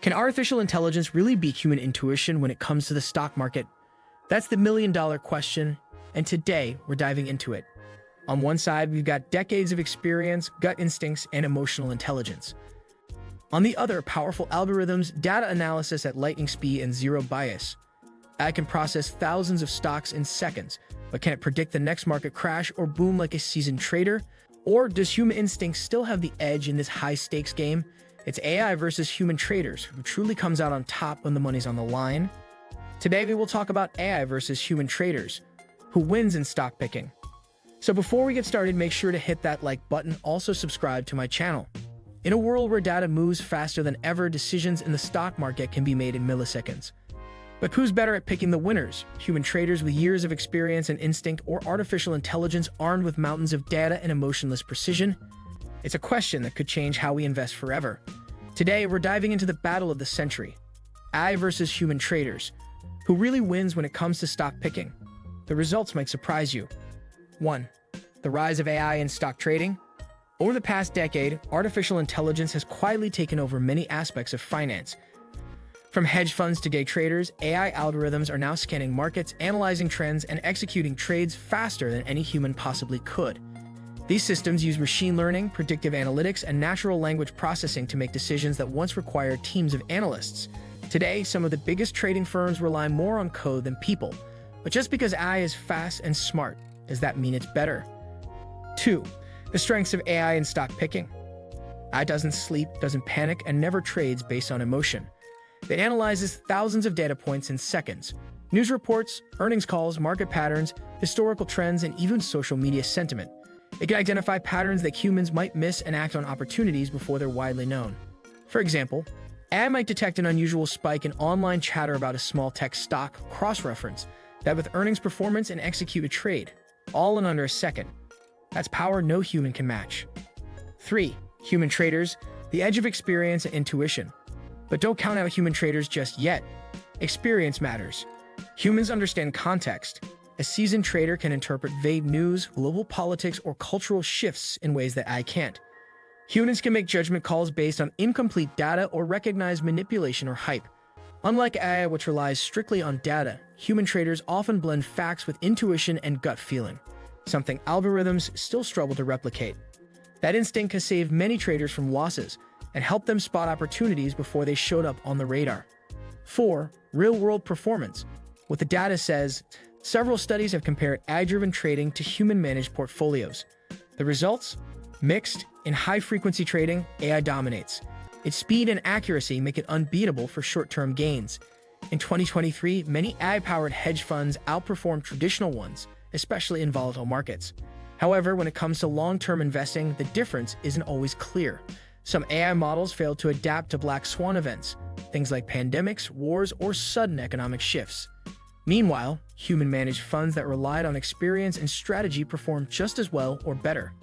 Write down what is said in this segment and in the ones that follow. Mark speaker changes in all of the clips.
Speaker 1: Can artificial intelligence really beat human intuition when it comes to the stock market? That's the million-dollar question, and today we're diving into it. On one side, we've got decades of experience, gut instincts, and emotional intelligence. On the other, powerful algorithms, data analysis at lightning speed, and zero bias. AI can process thousands of stocks in seconds, but can it predict the next market crash or boom like a seasoned trader? Or does human instinct still have the edge in this high-stakes game? It's AI versus human traders who truly comes out on top when the money's on the line. Today, we will talk about AI versus human traders, who wins in stock picking. So before we get started, make sure to hit that like button, also subscribe to my channel. In a world where data moves faster than ever, decisions in the stock market can be made in milliseconds. But who's better at picking the winners? Human traders with years of experience and instinct, or artificial intelligence armed with mountains of data and emotionless precision? It's a question that could change how we invest forever. Today, we're diving into the battle of the century. AI versus human traders. Who really wins when it comes to stock picking? The results might surprise you. 1. The rise of AI in stock trading. Over the past decade, artificial intelligence has quietly taken over many aspects of finance. From hedge funds to day traders, AI algorithms are now scanning markets, analyzing trends, and executing trades faster than any human possibly could. These systems use machine learning, predictive analytics, and natural language processing to make decisions that once required teams of analysts. Today, some of the biggest trading firms rely more on code than people. But just because AI is fast and smart, does that mean it's better? 2. The strengths of AI in stock picking. AI doesn't sleep, doesn't panic, and never trades based on emotion. It analyzes thousands of data points in seconds. News reports, earnings calls, market patterns, historical trends, and even social media sentiment. It can identify patterns that humans might miss and act on opportunities before they're widely known. For example, AI might detect an unusual spike in online chatter about a small tech stock, cross-reference that with earnings performance, and execute a trade, all in under a second. That's power no human can match. 3. Human traders, the edge of experience and intuition. But don't count out human traders just yet. Experience matters. Humans understand context. A seasoned trader can interpret vague news, global politics, or cultural shifts in ways that AI can't. Humans can make judgment calls based on incomplete data or recognize manipulation or hype. Unlike AI, which relies strictly on data, human traders often blend facts with intuition and gut feeling, something algorithms still struggle to replicate. That instinct has saved many traders from losses and helped them spot opportunities before they showed up on the radar. 4. Real-world performance. What the data says, several studies have compared AI-driven trading to human-managed portfolios. The results? Mixed. In high-frequency trading, AI dominates. Its speed and accuracy make it unbeatable for short-term gains. In 2023, many AI-powered hedge funds outperformed traditional ones, especially in volatile markets. However, when it comes to long-term investing, the difference isn't always clear. Some AI models fail to adapt to black swan events, things like pandemics, wars, or sudden economic shifts. Meanwhile, human-managed funds that relied on experience and strategy performed just as well or better.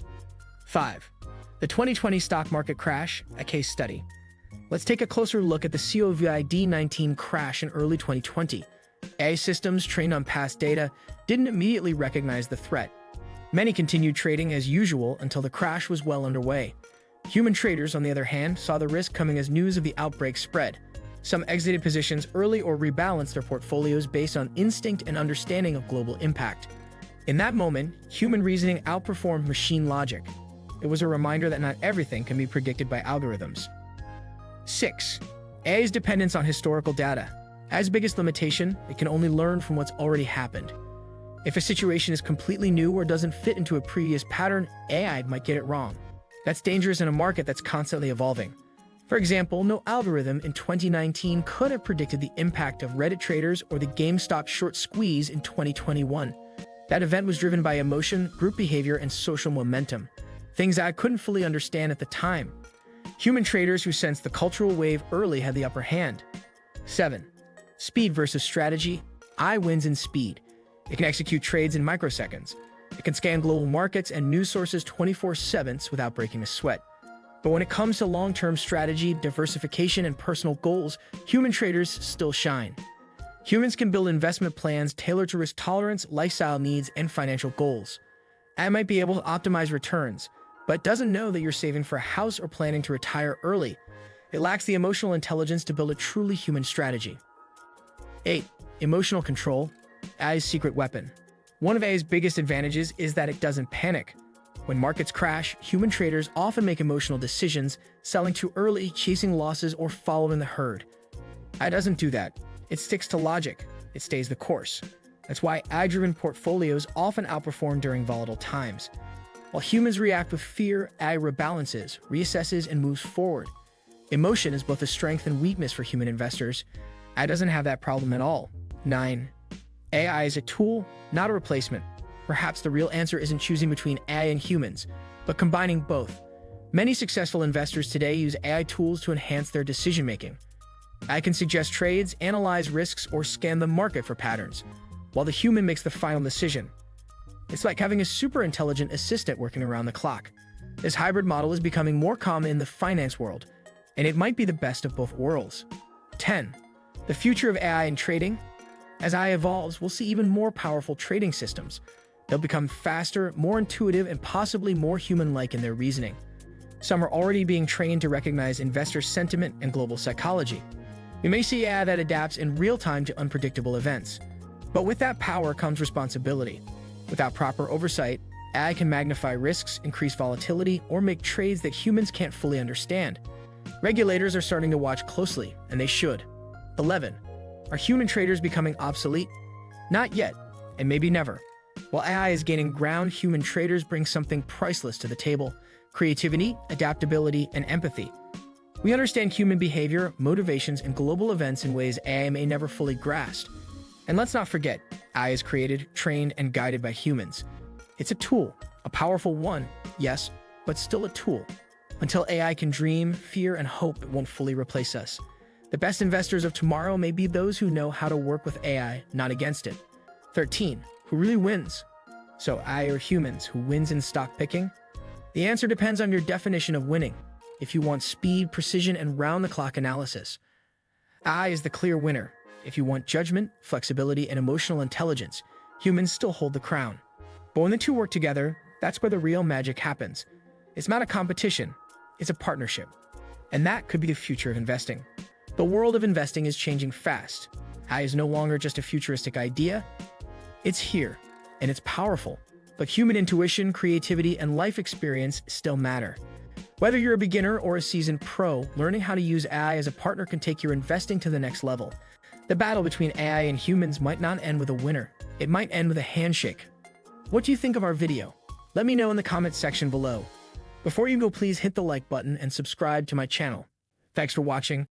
Speaker 1: 5. The 2020 stock market crash, a case study. Let's take a closer look at the COVID-19 crash in early 2020. AI systems trained on past data didn't immediately recognize the threat. Many continued trading as usual until the crash was well underway. Human traders, on the other hand, saw the risk coming as news of the outbreak spread. Some exited positions early or rebalanced their portfolios based on instinct and understanding of global impact. In that moment, human reasoning outperformed machine logic. It was a reminder that not everything can be predicted by algorithms. 6. AI's dependence on historical data. AI's biggest limitation, it can only learn from what's already happened. If a situation is completely new or doesn't fit into a previous pattern, AI might get it wrong. That's dangerous in a market that's constantly evolving. For example, no algorithm in 2019 could have predicted the impact of Reddit traders or the GameStop short squeeze in 2021. That event was driven by emotion, group behavior, and social momentum, things I couldn't fully understand at the time. Human traders who sensed the cultural wave early had the upper hand. 7. Speed versus strategy. AI wins in speed. It can execute trades in microseconds. It can scan global markets and news sources 24/7 without breaking a sweat. But when it comes to long-term strategy, diversification, and personal goals, human traders still shine. Humans can build investment plans tailored to risk tolerance, lifestyle needs, and financial goals. AI might be able to optimize returns, but doesn't know that you're saving for a house or planning to retire early. It lacks the emotional intelligence to build a truly human strategy. 8. Emotional control, AI's secret weapon. One of AI's biggest advantages is that it doesn't panic. When markets crash, human traders often make emotional decisions, selling too early, chasing losses, or following the herd. AI doesn't do that. It sticks to logic. It stays the course. That's why AI-driven portfolios often outperform during volatile times. While humans react with fear, AI rebalances, reassesses, and moves forward. Emotion is both a strength and weakness for human investors. AI doesn't have that problem at all. 9. AI is a tool, not a replacement. Perhaps the real answer isn't choosing between AI and humans, but combining both. Many successful investors today use AI tools to enhance their decision-making. AI can suggest trades, analyze risks, or scan the market for patterns, while the human makes the final decision. It's like having a super intelligent assistant working around the clock. This hybrid model is becoming more common in the finance world, and it might be the best of both worlds. 10. The future of AI in trading. As AI evolves, we'll see even more powerful trading systems. They'll become faster, more intuitive, and possibly more human-like in their reasoning. Some are already being trained to recognize investor sentiment and global psychology. We may see AI that adapts in real time to unpredictable events. But with that power comes responsibility. Without proper oversight, AI can magnify risks, increase volatility, or make trades that humans can't fully understand. Regulators are starting to watch closely, and they should. 11. Are human traders becoming obsolete? Not yet, and maybe never. While AI is gaining ground, human traders bring something priceless to the table: creativity, adaptability, and empathy. We understand human behavior, motivations, and global events in ways AI may never fully grasp. And let's not forget, AI is created, trained, and guided by humans. It's a tool, a powerful one, yes, but still a tool. Until AI can dream, fear, and hope, it won't fully replace us. The best investors of tomorrow may be those who know how to work with AI, not against it. 13. Who really wins? So AI or humans, who wins in stock picking? The answer depends on your definition of winning. If you want speed, precision, and round-the-clock analysis, AI is the clear winner. If you want judgment, flexibility, and emotional intelligence, humans still hold the crown. But when the two work together, that's where the real magic happens. It's not a competition, it's a partnership. And that could be the future of investing. The world of investing is changing fast. AI is no longer just a futuristic idea. It's here, and it's powerful. But human intuition, creativity, and life experience still matter. Whether you're a beginner or a seasoned pro, learning how to use AI as a partner can take your investing to the next level. The battle between AI and humans might not end with a winner. It might end with a handshake. What do you think of our video? Let me know in the comments section below. Before you go, please hit the like button and subscribe to my channel. Thanks for watching.